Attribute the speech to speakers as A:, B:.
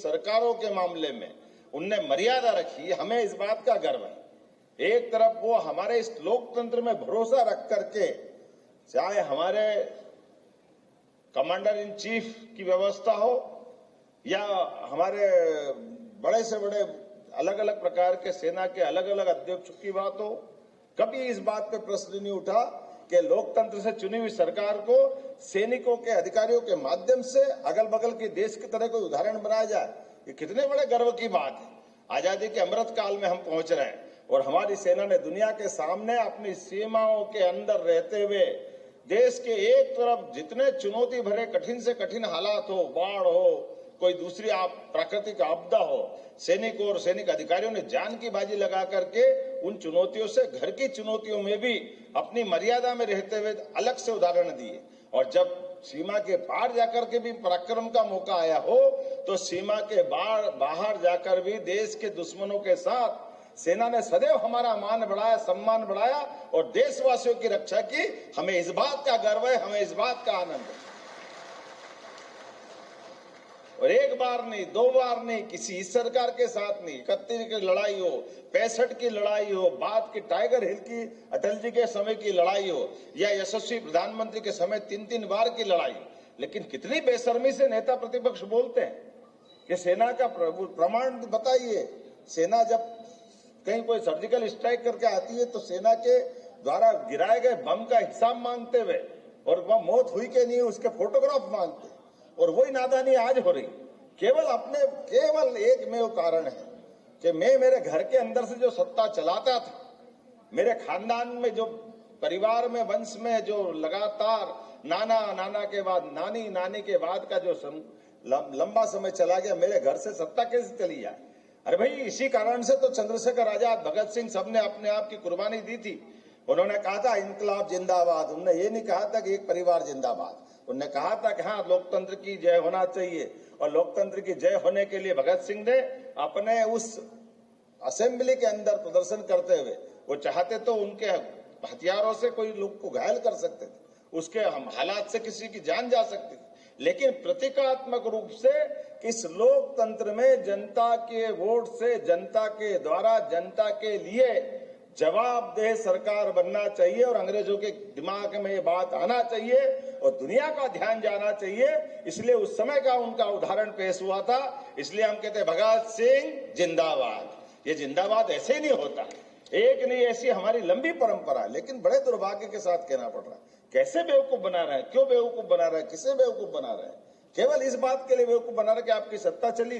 A: सरकारों के मामले में उनने मर्यादा रखी, हमें इस बात का गर्व है। एक तरफ वो हमारे इस लोकतंत्र में भरोसा रख करके, चाहे हमारे कमांडर इन चीफ की व्यवस्था हो या हमारे बड़े से बड़े अलग अलग प्रकार के सेना के अलग अलग अध्यक्षों की बात हो, कभी इस बात पे प्रश्न नहीं उठा कि लोकतंत्र से चुनी हुई सरकार को सैनिकों के अधिकारियों के माध्यम से अगल बगल के देश की तरह कोई उदाहरण बनाया जाए। ये कितने बड़े गर्व की बात है। आजादी के अमृत काल में हम पहुंच रहे हैं और हमारी सेना ने दुनिया के सामने अपनी सीमाओं के अंदर रहते हुए देश के एक तरफ जितने चुनौती भरे कठिन से कठिन हालात हो, बाढ़ हो, कोई दूसरी प्राकृतिक आपदा हो, सैनिकों और सैनिक अधिकारियों ने जान की बाजी लगा करके उन चुनौतियों से, घर की चुनौतियों में भी अपनी मर्यादा में रहते हुए अलग से उदाहरण दिए। और जब सीमा के पार जाकर के भी पराक्रम का मौका आया हो तो सीमा के बाहर जाकर भी देश के दुश्मनों के साथ सेना ने सदैव हमारा मान बढ़ाया, सम्मान बढ़ाया और देशवासियों की रक्षा की। हमें इस बात का गर्व है, हमें इस बात का आनंद है। और एक बार नहीं, दो बार नहीं, किसी इस सरकार के साथ नहीं, 31 की लड़ाई हो, 65 की लड़ाई हो, बाद की टाइगर हिल की अटल जी के समय की लड़ाई हो या यशस्वी प्रधानमंत्री के समय 3-3 बार की लड़ाई, लेकिन कितनी बेशर्मी से नेता प्रतिपक्ष बोलते हैं कि सेना का प्रमाण बताइए। सेना जब कहीं कोई सर्जिकल स्ट्राइक करके आती है तो सेना के द्वारा गिराए गए बम का हिसाब मांगते हुए और वह मौत हुई कि नहीं उसके फोटोग्राफ मांगते, और वही नादानी आज हो रही। केवल एक में वो कारण है कि मैं मेरे घर के अंदर से जो सत्ता चलाता था, मेरे खानदान में जो परिवार में वंश में जो लगातार नाना के बाद नानी के बाद का जो लंबा समय चला गया, मेरे घर से सत्ता कैसे चली जाए। अरे भाई, इसी कारण से तो चंद्रशेखर आजाद, भगत सिंह सबने अपने आप की कुर्बानी दी थी। उन्होंने कहा था इनकलाब जिंदाबाद, उन्होंने ये नहीं कहा था कि एक परिवार जिंदाबाद। उन्होंने कहा था कि हाँ, लोकतंत्र की जय होना चाहिए। और लोकतंत्र की जय होने के लिए भगत सिंह ने अपने उस असेंबली के अंदर प्रदर्शन करते हुए, वो चाहते तो उनके हथियारों से कोई लोग को घायल कर सकते थे, उसके हालात से किसी की जान जा सकती थी, लेकिन प्रतीकात्मक रूप से इस लोकतंत्र में जनता के वोट से, जनता के द्वारा, जनता के लिए जवाबदेह सरकार बनना चाहिए और अंग्रेजों के दिमाग में ये बात आना चाहिए और दुनिया का ध्यान जाना चाहिए। इसलिए उस समय का उनका उदाहरण पेश हुआ था। इसलिए हम कहते हैं भगत सिंह जिंदाबाद। ये जिंदाबाद ऐसे ही नहीं होता, एक नहीं, ऐसी हमारी लंबी परंपरा है, लेकिन बड़े दुर्भाग्य के साथ कहना पड़ रहा है। कैसे बेवकूफ बना रहे हैं, क्यों बेवकूफ बना रहे हैं, किसे बेवकूफ बना रहे हैं? केवल इस बात के लिए बेवकूफ बना रहे कि आपकी सत्ता चली